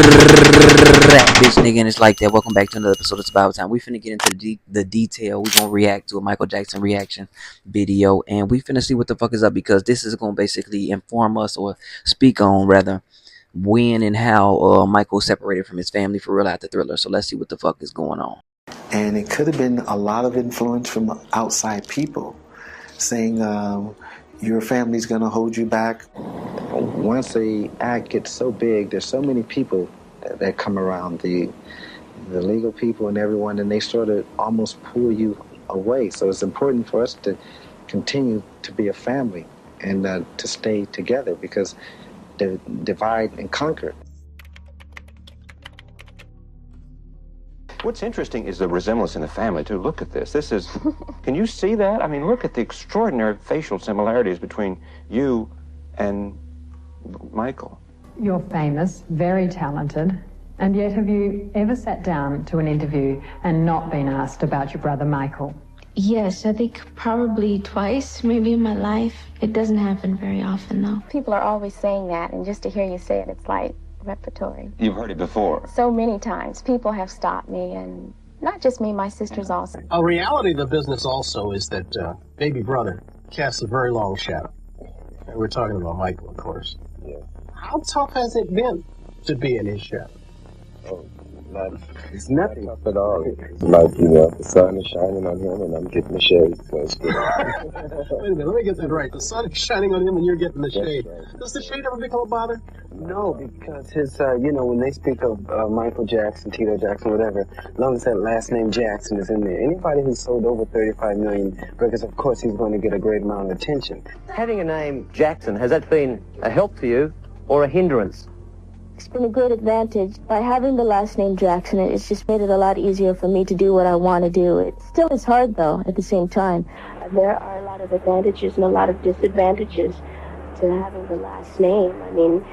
Bitch nigga, and it's like that. Welcome back to another episode of Survival Time. We finna get into the detail. We gonna react to a Michael Jackson reaction video, and we finna see what the fuck is up, because this is gonna basically inform us, or speak on rather, when and how Michael separated from his family for real after Thriller. So let's see what the fuck is going on. And it could have been a lot of influence from outside people saying your family's gonna hold you back. Once the act gets so big, there's so many people that come around, the legal people and everyone, and they sort of almost pull you away. So it's important for us to continue to be a family and to stay together, because they divide and conquer. What's interesting is the resemblance in the family, too. Look at this. This is, can you see that? I mean, look at the extraordinary facial similarities between you and Michael. You're famous, very talented, and yet have you ever sat down to an interview and not been asked about your brother Michael? Yes, I think probably twice, maybe in my life. It doesn't happen very often, though. People are always saying that, and just to hear you say it, it's like repertory. You've heard it before. So many times, people have stopped me, and not just me, my sisters also. A reality of the business also is that baby brother casts a very long shadow. And we're talking about Michael, of course. Yeah. How tough has it been to be in his shadow? Oh, it's nothing tough at all. Like, the sun is shining on him and I'm getting the shade, so it's good. Wait a minute, let me get that right. The sun is shining on him and you're getting the shade. Right. Does the shade ever become a bother? No, because his, when they speak of Michael Jackson, Tito Jackson, whatever, as long as that last name Jackson is in there, anybody who's sold over 35 million records, of course, he's going to get a great amount of attention. Having a name Jackson, has that been a help to you or a hindrance? It's been a great advantage. By having the last name Jackson, it's just made it a lot easier for me to do what I want to do. It still is hard, though, at the same time. There are a lot of advantages and a lot of disadvantages to having the last name. I mean,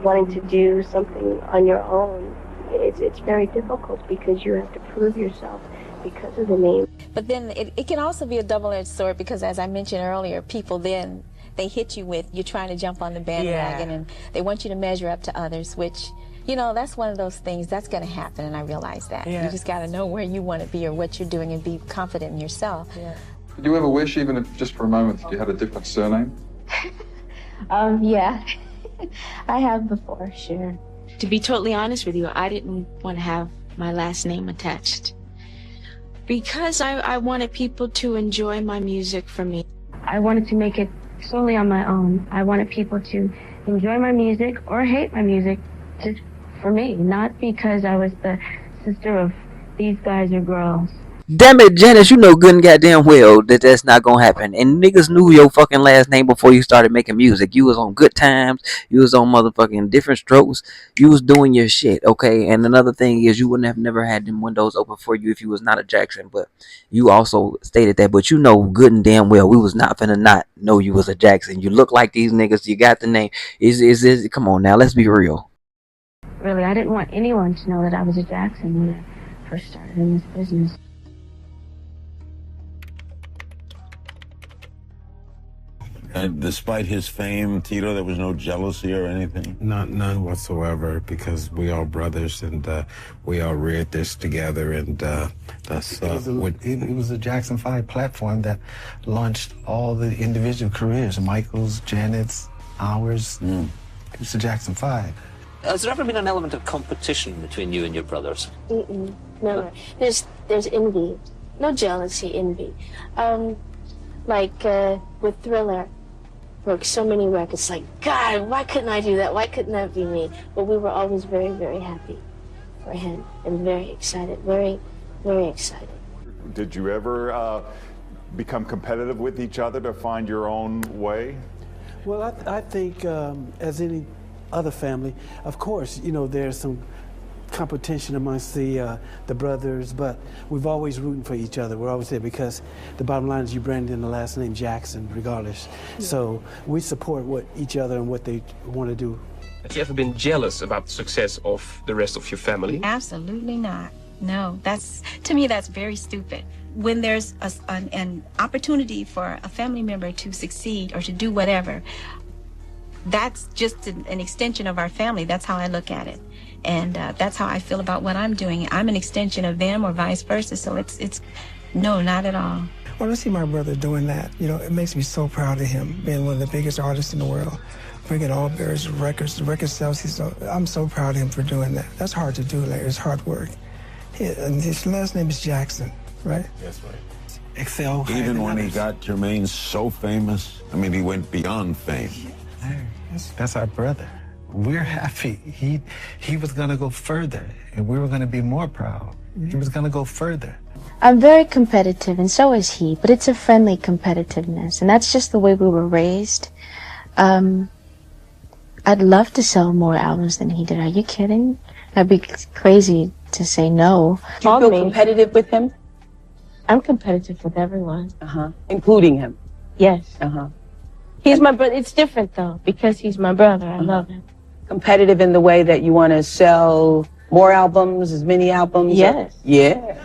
wanting to do something on your own, it's very difficult because you have to prove yourself because of the name. But then it can also be a double-edged sword, because as I mentioned earlier, people then, they hit you with, you're trying to jump on the bandwagon, and they want you to measure up to others, which, that's one of those things that's going to happen, and I realize that. You just got to know where you want to be or what you're doing and be confident in yourself. Did you ever wish, even if just for a moment, that you had a different surname? Yeah. I have before, sure. To be totally honest with you, I didn't want to have my last name attached, because I wanted people to enjoy my music for me. I wanted to make it solely on my own. I wanted people to enjoy my music or hate my music just for me, not because I was the sister of these guys or girls. Damn it, Janice, you know good and goddamn well that that's not gonna happen. And niggas knew your fucking last name before you started making music. You was on Good Times. You was on motherfucking Different Strokes. You was doing your shit, okay? And another thing is, you wouldn't have never had them windows open for you if you was not a Jackson. But you also stated that. But you know good and damn well we was not finna not know you was a Jackson. You look like these niggas. You got the name. Is come on now, let's be real. Really, I didn't want anyone to know that I was a Jackson when I first started in this business. And despite his fame, Tito, there was no jealousy or anything? None whatsoever, because we are brothers and we all reared this together, and that's it was a Jackson 5 platform that launched all the individual careers, Michael's, Janet's, ours. It was the Jackson 5. Has there ever been an element of competition between you and your brothers? Never. There's envy. No jealousy, envy. With Thriller, broke so many records, like, God, why couldn't I do that? Why couldn't that be me? But we were always very, very happy for him and very excited, very, very excited. Did you ever become competitive with each other to find your own way? Well, I think as any other family, of course, there's some competition amongst the brothers, but we've always rooting for each other. We're always there because the bottom line is you branded in the last name Jackson regardless. So we support each other and what they want to do. Have you ever been jealous about the success of the rest of your family? Absolutely not. No, to me that's very stupid. When there's an opportunity for a family member to succeed or to do whatever, that's just an extension of our family. That's how I look at it. And that's how I feel about what I'm doing. I'm an extension of them or vice versa. So it's no, not at all. When I see my brother doing that, you know, it makes me so proud of him, being one of the biggest artists in the world, bringing all Barry's records, the record sales. I'm so proud of him for doing that. That's hard to do, like, it's hard work. And his last name is Jackson, right? That's right. Excel. Even when he got Jermaine so famous, I mean, he went beyond fame. That's our brother. We're happy. He was going to go further, and we were going to be more proud. He was going to go further. I'm very competitive, and so is he, but it's a friendly competitiveness, and that's just the way we were raised. I'd love to sell more albums than he did. Are you kidding? That'd be crazy to say no. Do you feel competitive with him? I'm competitive with everyone. Including him? Yes. He's my brother. It's different, though, because he's my brother. I love him. Competitive in the way that you want to sell more albums, as many albums? Yes. Yeah.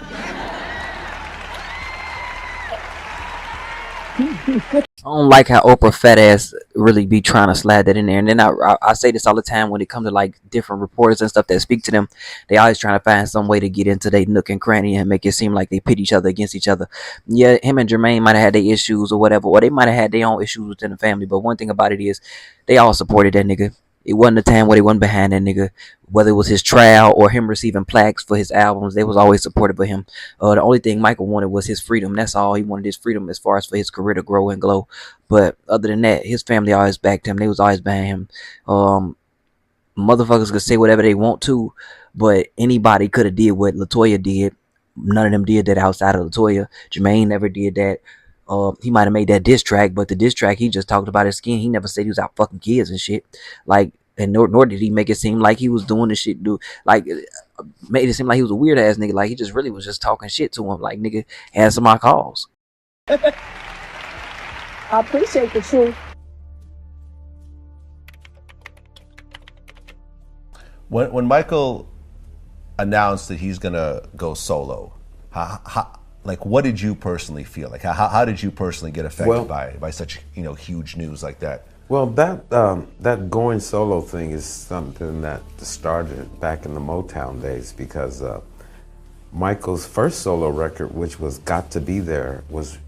I don't like how Oprah fat ass really be trying to slide that in there. And then I say this all the time when it comes to like different reporters and stuff that speak to them. They always trying to find some way to get into their nook and cranny and make it seem like they pit each other against each other. Yeah, him and Jermaine might have had their issues or whatever, or they might have had their own issues within the family. But one thing about it is they all supported that nigga. It wasn't a time where they wasn't behind that nigga. Whether it was his trial or him receiving plaques for his albums, they was always supportive of him. The only thing Michael wanted was his freedom. That's all. He wanted his freedom as far as for his career to grow and glow. But other than that, his family always backed him. They was always behind him. Motherfuckers could say whatever they want to, but anybody could have did what LaToya did. None of them did that outside of LaToya. Jermaine never did that. He might have made that diss track, but the diss track, he just talked about his skin. He never said he was out fucking kids and shit. Like, and nor did he make it seem like he was doing the shit. Like, made it seem like he was a weird ass nigga. Like, he just really was just talking shit to him. Like, nigga, answer my calls. I appreciate the truth. When Michael announced that he's gonna go solo, how like, what did you personally feel? Like, how did you personally get affected by such, you know, huge news like that? Well, that going solo thing is something that started back in the Motown days, because Michael's first solo record, which was Got to Be There, was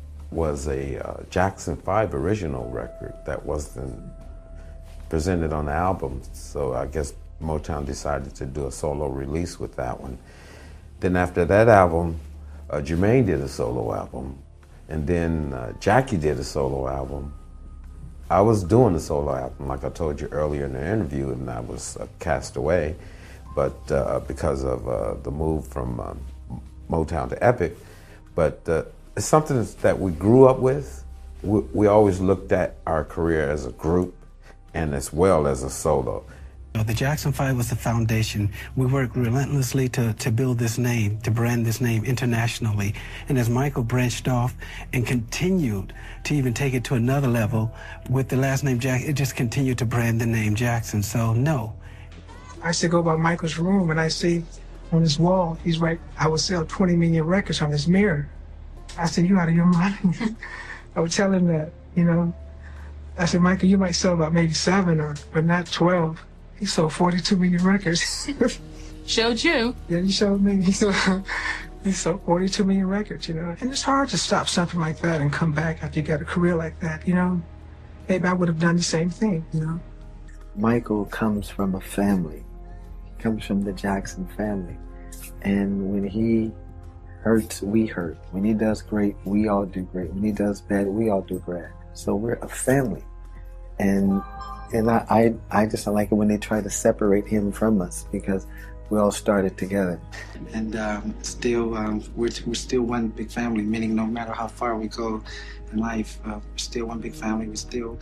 a Jackson 5 original record that wasn't presented on the album. So I guess Motown decided to do a solo release with that one. Then after that album, Jermaine did a solo album, and then Jackie did a solo album. I was doing a solo album, like I told you earlier in the interview, and I was cast away, but because of the move from Motown to Epic. But it's something that we grew up with. We always looked at our career as a group and as well as a solo. The Jackson 5 was the foundation. We worked relentlessly to build this name, to brand this name internationally. And as Michael branched off and continued to even take it to another level with the last name Jackson, it just continued to brand the name Jackson. So no. I used to go by Michael's room and I see on his wall, he's right, I would sell 20 million records on his mirror. I said, you out of your mind? I would tell him that, you know. I said, Michael, you might sell about maybe 7 but not 12. He sold 42 million records. Showed you. Yeah, he showed me. He sold 42 million records, you know. And it's hard to stop something like that and come back after you got a career like that, you know. Maybe I would have done the same thing, you know. Michael comes from a family. He comes from the Jackson family. And when he hurts, we hurt. When he does great, we all do great. When he does bad, we all do bad. So we're a family. And I just don't like it when they try to separate him from us, because we all started together. And still, we're still one big family, meaning no matter how far we go in life, we're still one big family. We still,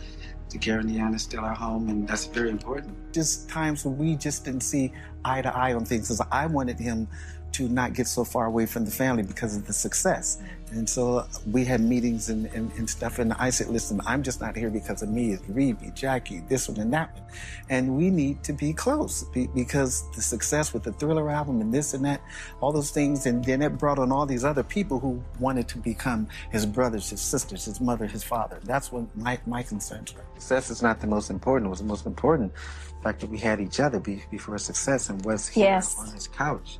the Indiana is still our home, and that's very important. Just times when we just didn't see eye to eye on things, because I wanted him to not get so far away from the family because of the success. And so we had meetings and stuff, and I said, listen, I'm just not here because of me. It's Rebbie, Jackie, this one and that one. And we need to be close because the success with the Thriller album and this and that, all those things, and then it brought on all these other people who wanted to become his brothers, his sisters, his mother, his father. That's what my concerns were. Success is not the most important. It was the most important fact that we had each other before success, and was here on his couch.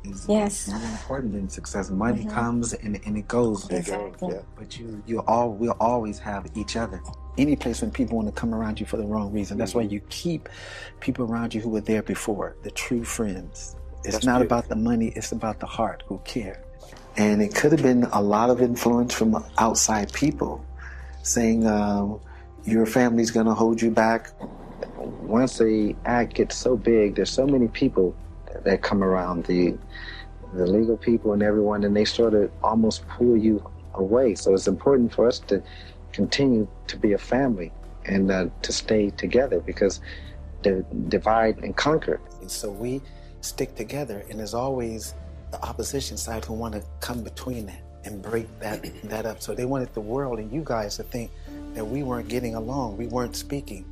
Is more important than success. Money comes and it goes. Exactly. But we'll always have each other. Any place when people want to come around you for the wrong reason. That's why you keep people around you who were there before, the true friends. It's not about the money, it's about the heart, who care. And it could have been a lot of influence from outside people saying, your family's going to hold you back. Once the act gets so big, there's so many people that come around, the legal people and everyone, and they sort of almost pull you away. So it's important for us to continue to be a family and to stay together, because they divide and conquer. And so we stick together, and there's always the opposition side who want to come between that and break that up. So they wanted the world and you guys to think that we weren't getting along, we weren't speaking.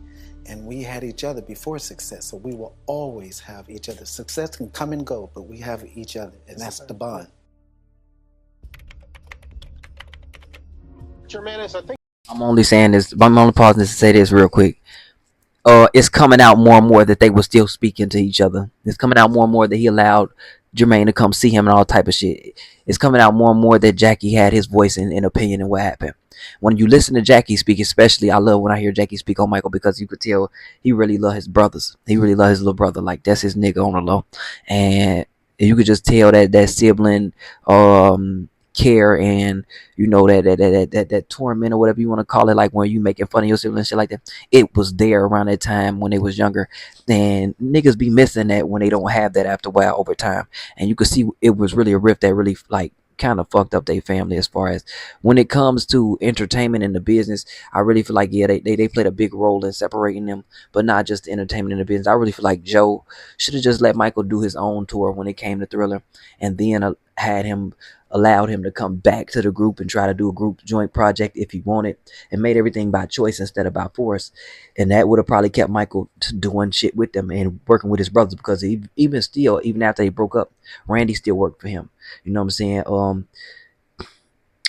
And we had each other before success, so we will always have each other. Success can come and go, but we have each other, and that's the bond. Jermaine, I think I'm only saying this. I'm only pausing this to say this real quick. It's coming out more and more that they were still speaking to each other. It's coming out more and more that he allowed Jermaine to come see him and all type of shit. It's coming out more and more that Jackie had his voice and opinion in what happened. When you listen to Jackie speak, especially, I love when I hear Jackie speak on Michael, because you could tell he really love his brothers. He really love his little brother. Like, that's his nigga on the low. And you could just tell that sibling care, and you know that torment or whatever you want to call it, like when you making fun of your sibling and shit like that. It was there around that time when they was younger, and niggas be missing that when they don't have that after a while over time. And you could see it was really a rift that really like kind of fucked up their family. As far as when it comes to entertainment and the business, I really feel like they played a big role in separating them, but not just the entertainment and the business. I really feel like Joe should have just let Michael do his own tour when it came to Thriller, and then allowed him to come back to the group and try to do a group joint project if he wanted, and made everything by choice instead of by force. And that would have probably kept Michael doing shit with them and working with his brothers, because even after they broke up, Randy still worked for him. You know what I'm saying?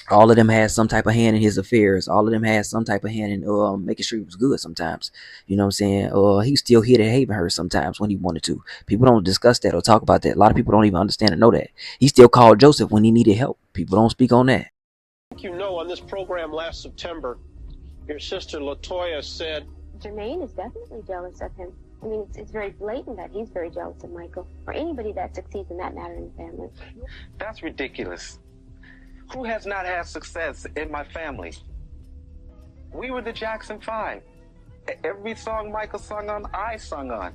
All of them had some type of hand in his affairs. All of them had some type of hand in making sure he was good sometimes. You know what I'm saying? He still hit at Havenhurst sometimes when he wanted to. People don't discuss that or talk about that. A lot of people don't even understand and know that. He still called Joseph when he needed help. People don't speak on that. you know on this program last September, your sister LaToya said, Jermaine is definitely jealous of him. I mean, it's very blatant that he's very jealous of Michael, or anybody that succeeds in that matter in the family. That's ridiculous. Who has not had success in my family? We were the Jackson 5. Every song Michael sung on, I sung on.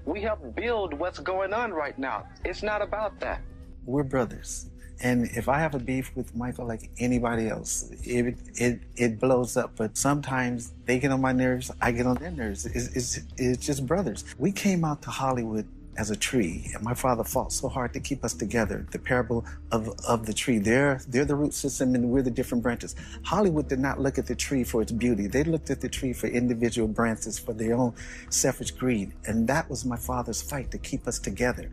We helped build what's going on right now. It's not about that. We're brothers. And if I have a beef with Michael like anybody else, it blows up. But sometimes they get on my nerves, I get on their nerves. It's just brothers. We came out to Hollywood as a tree, and my father fought so hard to keep us together. The parable of the tree. They're the root system, and we're the different branches. Hollywood did not look at the tree for its beauty. They looked at the tree for individual branches, for their own selfish greed. And that was my father's fight, to keep us together.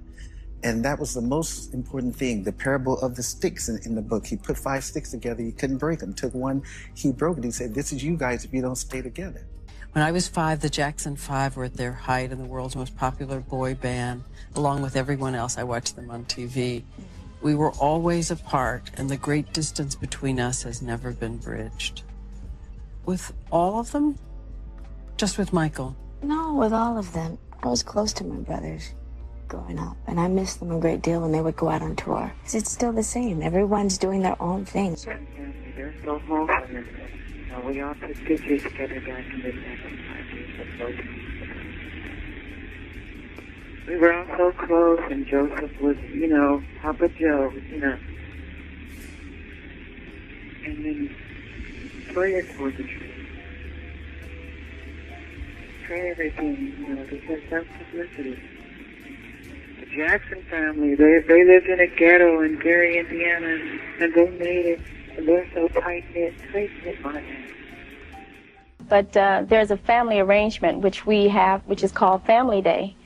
And that was the most important thing, the parable of the sticks in the book. He put 5 sticks together, he couldn't break them. Took one, he broke it. He said, this is you guys if you don't stay together. When I was 5, the Jackson 5 were at their height and the world's most popular boy band. Along with everyone else, I watched them on TV. We were always apart, and the great distance between us has never been bridged. With all of them? Just with Michael? No, with all of them. I was close to my brothers growing up, and I missed them a great deal when they would go out on tour. It's still the same. Everyone's doing their own thing. There's no home for them. We all took pictures together back in the 1950s. We were all so close, and Joseph was, Papa Joe, And then Toya towards the tree. Try everything, because that's publicity. To Jackson family. They lived in a ghetto in Gary, Indiana, and they made it. And they're so tight-knit by now. But there's a family arrangement which we have, which is called Family Day.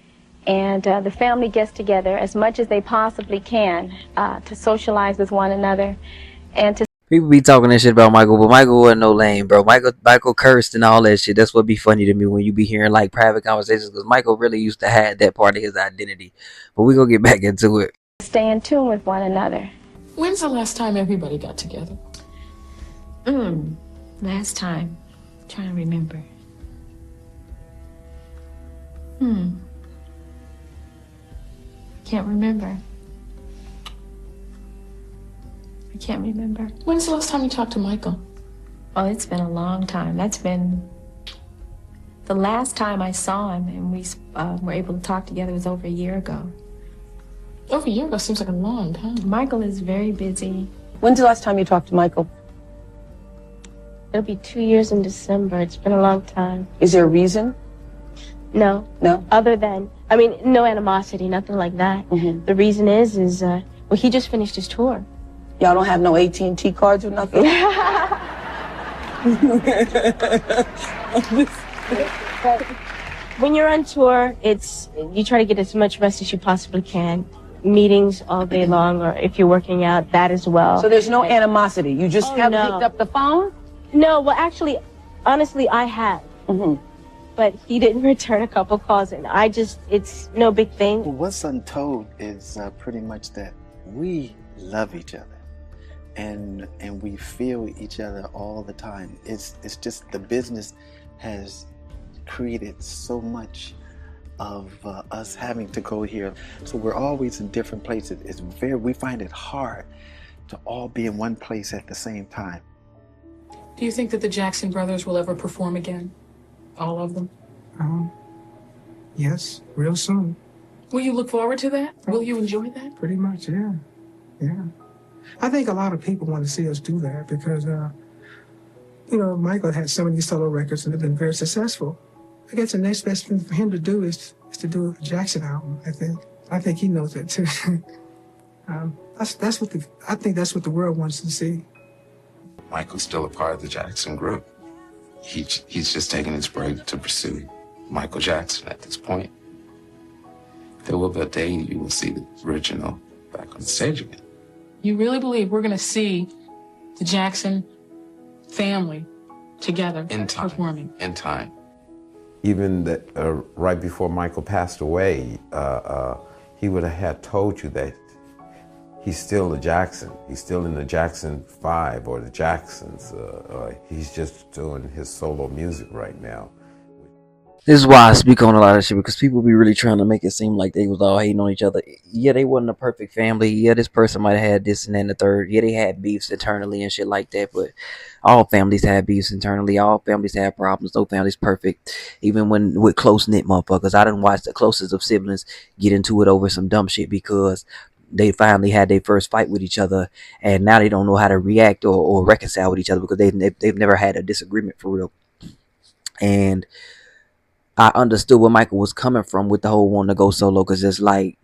And the family gets together as much as they possibly can to socialize with one another and to... People be talking that shit about Michael, but Michael wasn't no lame, bro. Michael cursed and all that shit. That's what be funny to me when you be hearing like private conversations, because Michael really used to have that part of his identity. But we gonna get back into it. Stay in tune with one another. When's the last time everybody got together? Last time. I'm trying to remember. Can't remember. I can't remember. When's the last time you talked to Michael? Oh, it's been a long time. That's been... The last time I saw him and we were able to talk together was over a year ago. Over a year ago seems like a long time. Michael is very busy. When's the last time you talked to Michael? It'll be 2 years in December. It's been a long time. Is there a reason? No. No? Other than, I mean, no animosity, nothing like that. The reason is well, he just finished his tour. Y'all don't have no AT&T cards or nothing? But when you're on tour, you try to get as much rest as you possibly can. Meetings all day long, or if you're working out, that as well. So there's no animosity? You just haven't picked up the phone? No, well, actually, honestly, I have. But he didn't return a couple calls, and it's no big thing. Well, what's untold is pretty much that we love each other. And we feel each other all the time. It's just the business has created so much of us having to go here. So we're always in different places. We find it hard to all be in one place at the same time. Do you think that the Jackson brothers will ever perform again? All of them? Yes, real soon. Will you look forward to that? Will you enjoy that? Pretty much, yeah. Yeah. I think a lot of people want to see us do that because, Michael had so many solo records and they've been very successful. I guess the next best thing for him to do is to do a Jackson album, I think. I think he knows that too. I think that's what the world wants to see. Michael's still a part of the Jackson group. He's just taking his break to pursue Michael Jackson at this point. There will be a day you will see the original back on the stage again. You really believe we're going to see the Jackson family together performing? In time. Even right before Michael passed away, he would have told you that he's still a Jackson. He's still in the Jackson 5 or the Jacksons. He's just doing his solo music right now. This is why I speak on a lot of shit, because people be really trying to make it seem like they was all hating on each other. Yeah, they wasn't a perfect family. Yeah, this person might have had this and then the third. Yeah, they had beefs internally and shit like that, but all families have beefs internally. All families have problems. No family's perfect. Even when with close-knit motherfuckers. I done watched the closest of siblings get into it over some dumb shit because they finally had their first fight with each other, and now they don't know how to react or reconcile with each other because they've never had a disagreement for real. And I understood where Michael was coming from with the whole wanting to go solo, because it's like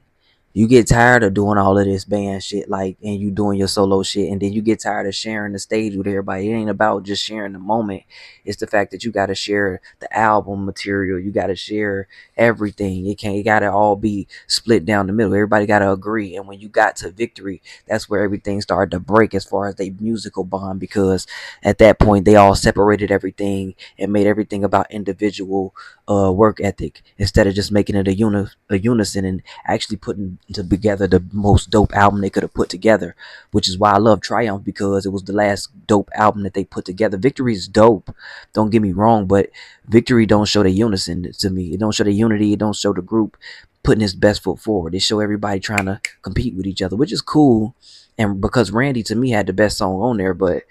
you get tired of doing all of this band shit, like, and you doing your solo shit, and then you get tired of sharing the stage with everybody. It ain't about just sharing the moment. It's the fact that you got to share the album material. You got to share everything. It got to all be split down the middle. Everybody got to agree. And when you got to Victory, that's where everything started to break as far as their musical bond, because at that point they all separated everything and made everything about individual work ethic instead of just making it a unison and actually putting together the most dope album they could have put together, which is why I love Triumph, because it was the last dope album that they put together. Victory is dope, don't get me wrong, but Victory don't show the unison to me. It don't show the unity. It don't show the group putting its best foot forward. It show everybody trying to compete with each other, which is cool. And because Randy to me had the best song on there, but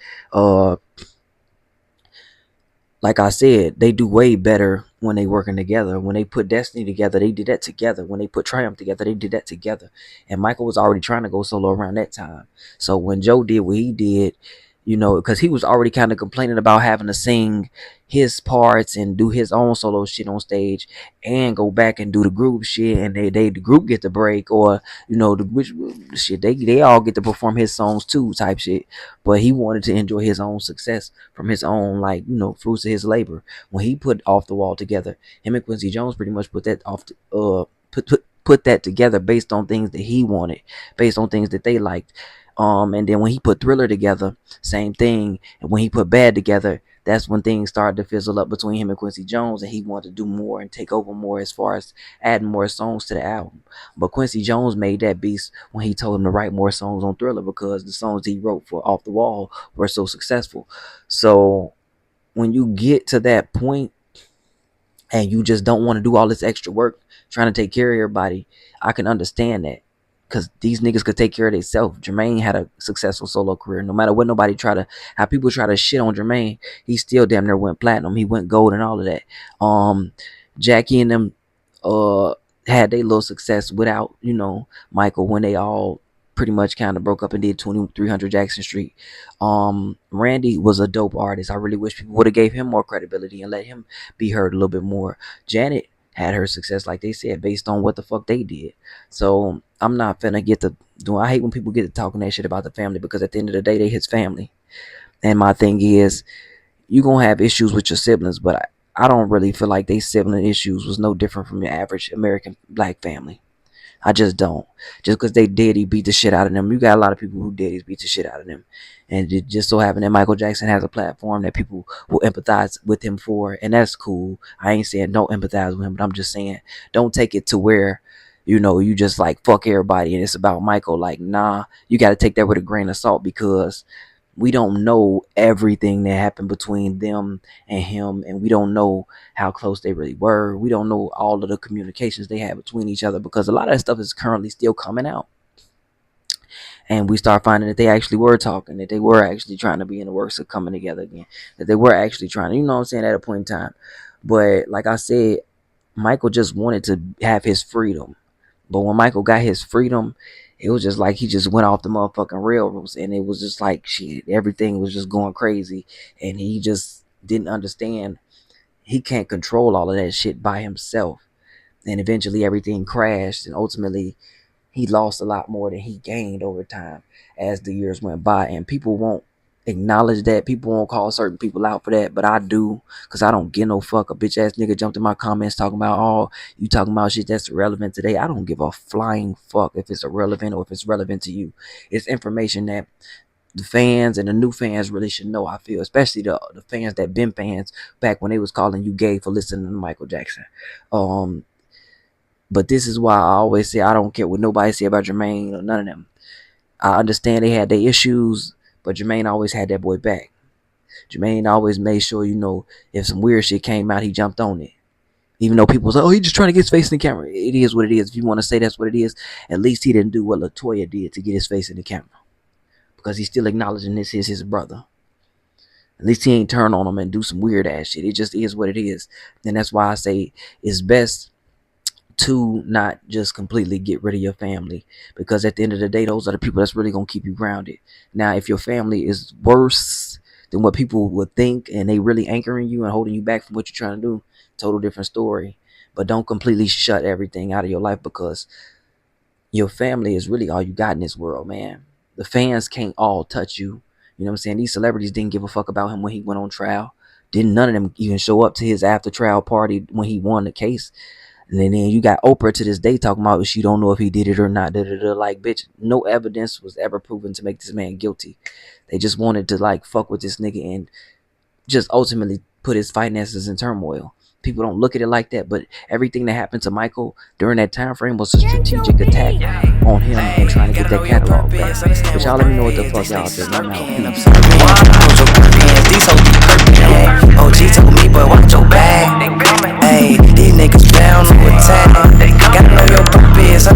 like I said, they do way better when they working together. When they put Destiny together, they did that together. When they put Triumph together, they did that together. And Michael was already trying to go solo around that time. So when Joe did what he did, You know, because he was already kind of complaining about having to sing his parts and do his own solo shit on stage and go back and do the group shit, and the group get the break, or you know, they all get to perform his songs too type shit. But he wanted to enjoy his own success from his own, like, you know, fruits of his labor. When he put Off the Wall together, him and Quincy Jones pretty much put that put that together based on things that he wanted, based on things that they liked. And then when he put Thriller together, same thing. And when he put Bad together, that's when things started to fizzle up between him and Quincy Jones, and he wanted to do more and take over more as far as adding more songs to the album. But Quincy Jones made that beast when he told him to write more songs on Thriller, because the songs he wrote for Off the Wall were so successful. So when you get to that point and you just don't want to do all this extra work trying to take care of everybody, I can understand that. Because these niggas could take care of themselves. Jermaine had a successful solo career. No matter what how people try to shit on Jermaine, he still damn near went platinum. He went gold and all of that. Jackie and them had their little success without, you know, Michael, when they all pretty much kind of broke up and did 2300 Jackson Street. Randy was a dope artist. I really wish people would have gave him more credibility and let him be heard a little bit more. Janet had her success, like they said, based on what the fuck they did. So I'm not finna get to do. I hate when people get to talking that shit about the family, because at the end of the day, they his family. And my thing is, you gonna have issues with your siblings, but I don't really feel like they sibling issues was no different from your average American black family. I just don't. Just because they daddy beat the shit out of them. You got a lot of people who daddies beat the shit out of them. And it just so happened that Michael Jackson has a platform that people will empathize with him for. And that's cool. I ain't saying don't empathize with him, but I'm just saying don't take it to where, you know, you just like fuck everybody and it's about Michael. Like, nah, you got to take that with a grain of salt, because we don't know everything that happened between them and him, and we don't know how close they really were. We don't know all of the communications they had between each other, because a lot of that stuff is currently still coming out. And we start finding that they actually were talking, that they were actually trying to be in the works of coming together again, that they were actually trying to, you know what I'm saying, at a point in time. But like I said, Michael just wanted to have his freedom. But when Michael got his freedom, it was just like he just went off the motherfucking railroads, and it was just like shit, everything was just going crazy, and he just didn't understand he can't control all of that shit by himself. And eventually everything crashed, and ultimately he lost a lot more than he gained over time as the years went by. And people won't acknowledge that. People won't call certain people out for that, but I do, because I don't give no fuck. A bitch ass nigga jumped in my comments talking about, oh, you talking about shit that's irrelevant today. I don't give a flying fuck if it's irrelevant or if it's relevant to you. It's information that the fans and the new fans really should know, I feel, especially the fans that been fans back when they was calling you gay for listening to Michael Jackson. But this is why I always say I don't care what nobody say about Jermaine or none of them. I understand they had their issues, but Jermaine always had that boy back. Jermaine always made sure, you know, if some weird shit came out, he jumped on it. Even though people say, oh, he just trying to get his face in the camera. It is what it is. If you want to say that's what it is, at least he didn't do what LaToya did to get his face in the camera. Because he's still acknowledging this is his brother. At least he ain't turn on him and do some weird ass shit. It just is what it is. And that's why I say it's best to not just completely get rid of your family, because at the end of the day, those are the people that's really going to keep you grounded. Now, if your family is worse than what people would think, and they really anchoring you and holding you back from what you're trying to do, total different story. But don't completely shut everything out of your life, because your family is really all you got in this world, man. The fans can't all touch you. You know what I'm saying? These celebrities didn't give a fuck about him when he went on trial. Didn't none of them even show up to his after trial party when he won the case. And then you got Oprah to this day talking about she don't know if he did it or not. Like, bitch, no evidence was ever proven to make this man guilty. They just wanted to like fuck with this nigga and just ultimately put his finances in turmoil. People don't look at it like that, but everything that happened to Michael during that time frame was a strategic attack on him and trying to get that catalog back. But y'all let me know what the fuck y'all think. I'm out. OG told me, boy, watch your back. Hey, these niggas down to attack. Gotta know your purpose.